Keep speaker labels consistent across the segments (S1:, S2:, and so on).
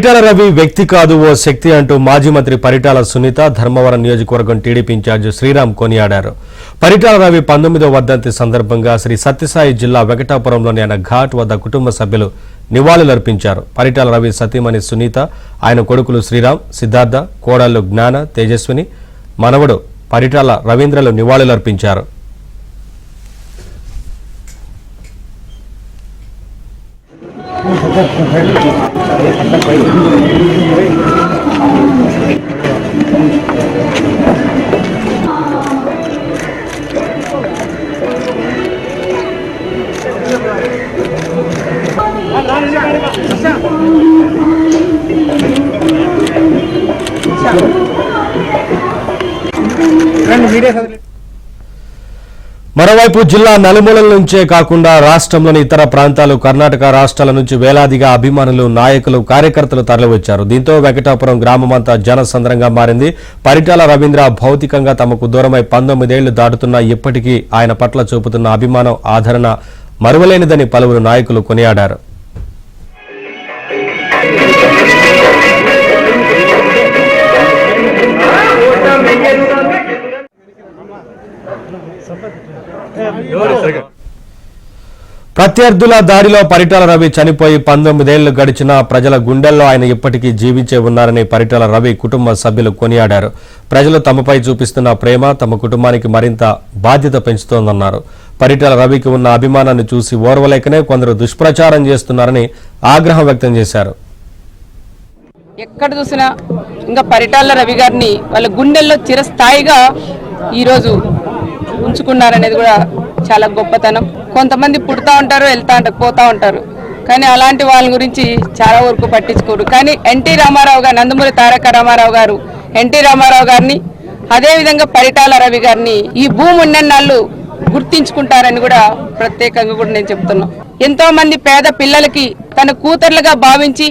S1: పరిటాల రవి వ్యక్తి కాదు ఓ శక్తి అంటూ మాజీ మంత్రి పరిటాల సునీత ధర్మవరం నియోజకవర్గం టీడీపీ ఇన్ఛార్జ్ శ్రీరామ్ కొనియాడారు. పరిటాల రవి 19వ వర్ధంతి సందర్భంగా శ్రీ సత్యసాయి జిల్లా వెంకటాపురంలోని ఆయన ఘాట్ వద్ద కుటుంబ సభ్యులు నివాళులర్పించారు. పరిటాల రవి సతీమణి సునీత, ఆయన కొడుకులు శ్రీరామ్, సిద్ధార్థ, కోడళ్లు జ్ఞాన, తేజస్విని, మనవడు పరిటాల రవీంద్రలు నివాళులర్పించారు. మరోవైపు జిల్లా నలుమూలల నుంచే కాకుండా రాష్ట్రంలోని ఇతర ప్రాంతాలు, కర్ణాటక రాష్ట్రాల నుంచి వేలాదిగా అభిమానులు, నాయకులు, కార్యకర్తలు తరలివచ్చారు. దీంతో వెంకటాపురం గ్రామమంతా జనసంద్రంగా మారింది. పరిటాల రవీంద్ర భౌతికంగా తమకు దూరమై 19 ఏళ్లు దాటుతున్నా ఇప్పటికీ ఆయన పట్ల చూపుతున్న అభిమానం, ఆదరణ మరువలేనిదని పలువురు నాయకులు కొనియాడారు. ప్రత్యర్థుల దాడిలో పరిటాల రవి చనిపోయి 19 ఏళ్లు గడిచిన ప్రజల గుండెల్లో ఆయన ఇప్పటికీ జీవించే ఉన్నారని పరిటాల రవి కుటుంబ సభ్యులు కొనియాడారు. ప్రజలు తమపై చూపిస్తున్న ప్రేమ తమ కుటుంబానికి మరింత బాధ్యత పెంచుతోందన్నారు. పరిటాల రవికి ఉన్న అభిమానాన్ని చూసి ఓర్వలేకనే కొందరు దుష్ప్రచారం చేస్తున్నారని ఆగ్రహం వ్యక్తం చేశారు.
S2: ఎక్కడ చూసినా ఇంకా పరిటాల రవి గారిని వాళ్ళ గుండెల్లో చిరస్థాయిగా ఈరోజు ఉంచుకున్నారనేది కూడా చాలా గొప్పతనం. కొంతమంది పుడతా ఉంటారు, వెళ్తా ఉంటారు, పోతా ఉంటారు, కానీ అలాంటి వాళ్ళ గురించి చాలా వరకు పట్టించుకోరు. కానీ ఎన్టీ రామారావు గారు, నందమూరి తారక రామారావు గారు ఎన్టీ రామారావు గారిని, అదేవిధంగా పరిటాల రవి గారిని ఈ భూమి ఉన్నన్నాళ్ళు గుర్తించుకుంటారని కూడా ప్రత్యేకంగా కూడా నేను చెప్తున్నా. ఎంతో మంది పేద పిల్లలకి తన కూతుర్లుగా భావించి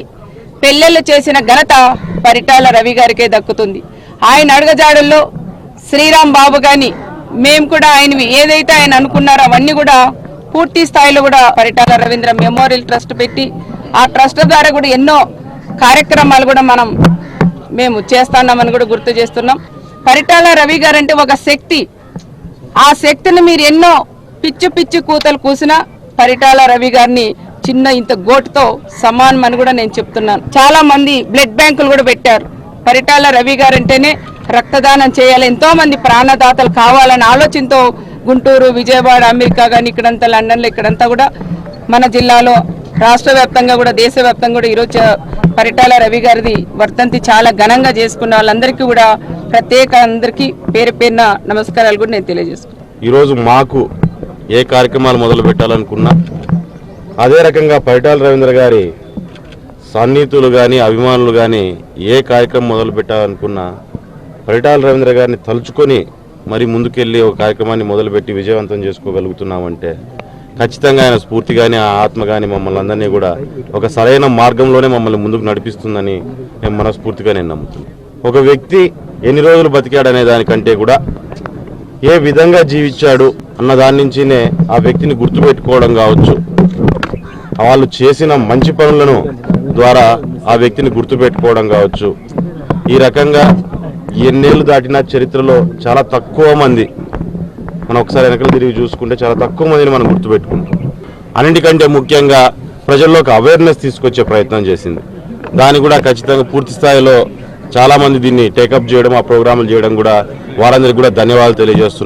S2: పెళ్లిళ్ళు చేసిన ఘనత పరిటాల రవి గారికే దక్కుతుంది. ఆయన అడుగజాడల్లో శ్రీరామ్ బాబు గాని మేము కూడా ఆయనవి ఏదైతే ఆయన అనుకున్నారో అవన్నీ కూడా పూర్తి స్థాయిలో కూడా పరిటాల రవీంద్ర మెమోరియల్ ట్రస్ట్ పెట్టి ఆ ట్రస్ట్ ద్వారా కూడా ఎన్నో కార్యక్రమాలు కూడా మేము చేస్తున్నామని కూడా గుర్తు చేస్తున్నాం. పరిటాల రవి గారు అంటే ఒక శక్తి. ఆ శక్తిని మీరు ఎన్నో పిచ్చి పిచ్చి కూతలు కూసినా పరిటాల రవి గారిని చిన్న ఇంత గోటుతో సమానం అని కూడా నేను చెప్తున్నాను. చాలా మంది బ్లడ్ బ్యాంకులు కూడా పెట్టారు. పరిటాల రవి గారు అంటేనే రక్తదానం చేయాలి, ఎంతో మంది ప్రాణదాతలు కావాలనే ఆలోచనతో గుంటూరు, విజయవాడ, అమెరికా కానీ ఇక్కడంతా, లండన్లో ఇక్కడంతా కూడా మన జిల్లాలో రాష్ట్ర వ్యాప్తంగా కూడా దేశవ్యాప్తంగా కూడా ఈరోజు పరిటాల రవి గారిది వర్ధంతి చాలా ఘనంగా చేసుకున్న వాళ్ళందరికీ కూడా ప్రత్యేక అందరికీ పేరు పేరున నమస్కారాలు కూడా నేను తెలియజేసుకున్నాను.
S3: ఈరోజు మాకు ఏ కార్యక్రమాలు మొదలు పెట్టాలనుకున్నా అదే రకంగా పరిటాల రవీంద్ర గారి సన్నిహితులు కానీ అభిమానులు కానీ ఏ కార్యక్రమం మొదలు పెట్టాలనుకున్నా పరిటాల రవీంద్ర గారిని తలుచుకొని మరి ముందుకెళ్ళి ఒక కార్యక్రమాన్ని మొదలుపెట్టి విజయవంతం చేసుకోగలుగుతున్నామంటే ఖచ్చితంగా ఆయన స్ఫూర్తి కానీ ఆ ఆత్మ కానీ మమ్మల్ని అందరినీ కూడా ఒక సరైన మార్గంలోనే మమ్మల్ని ముందుకు నడిపిస్తుందని నేను మనస్ఫూర్తిగా నమ్ముతున్నాను. ఒక వ్యక్తి ఎన్ని రోజులు బతికాడనే దానికంటే కూడా ఏ విధంగా జీవించాడు అన్న దాని నుంచినే ఆ వ్యక్తిని గుర్తుపెట్టుకోవడం కావచ్చు, వాళ్ళు చేసిన మంచి పనులను ద్వారా ఆ వ్యక్తిని గుర్తుపెట్టుకోవడం కావచ్చు. ఈ రకంగా ఎన్నేళ్ళు దాటిన చరిత్రలో చాలా తక్కువ మంది, మనం ఒకసారి వెనకలు తిరిగి చూసుకుంటే చాలా తక్కువ మందిని మనం గుర్తుపెట్టుకుంటాం. అన్నిటికంటే ముఖ్యంగా ప్రజల్లో ఒక అవేర్నెస్ తీసుకొచ్చే ప్రయత్నం చేసింది. దాన్ని కూడా ఖచ్చితంగా పూర్తి స్థాయిలో చాలామంది దీన్ని టేకప్ చేయడం, ఆ ప్రోగ్రాములు చేయడం కూడా వారందరికీ కూడా ధన్యవాదాలు తెలియజేస్తున్నారు.